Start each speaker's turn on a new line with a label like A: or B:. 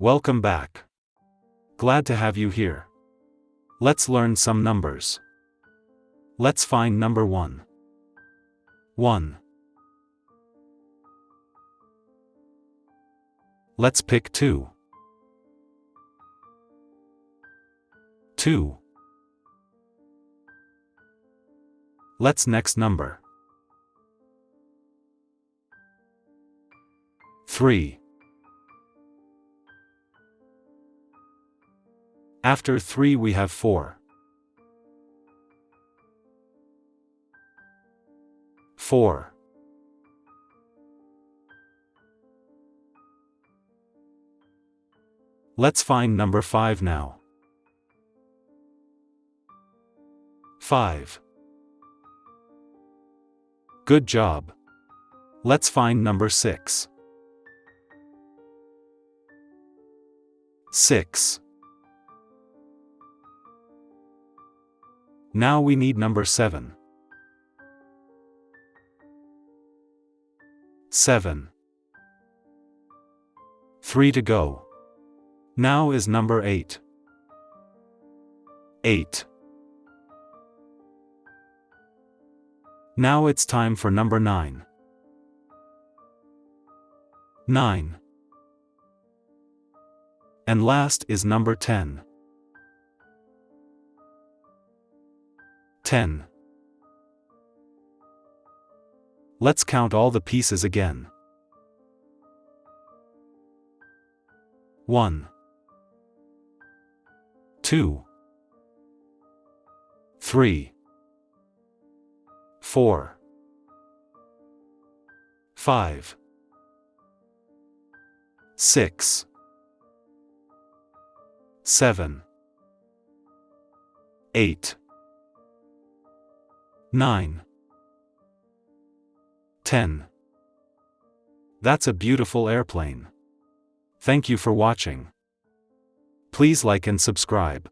A: Welcome back. Glad to have you here. Let's learn some numbers. Let's find number 1. 1. Let's pick 2. 2. Let's next number. 3. After 3 we have 4. 4. Let's find number 5 now. 5. Good job. Let's find number 6. 6. Now we need number 7. 7. 3 to go. Now is number 8. 8. Now it's time for number 9. 9. And last is number 10. 10. Let's count all the pieces again. 1. 2. 3. 4. 5. 6. 7. 8. 9. 10. That's a beautiful airplane. Thank you for watching. Please like and subscribe.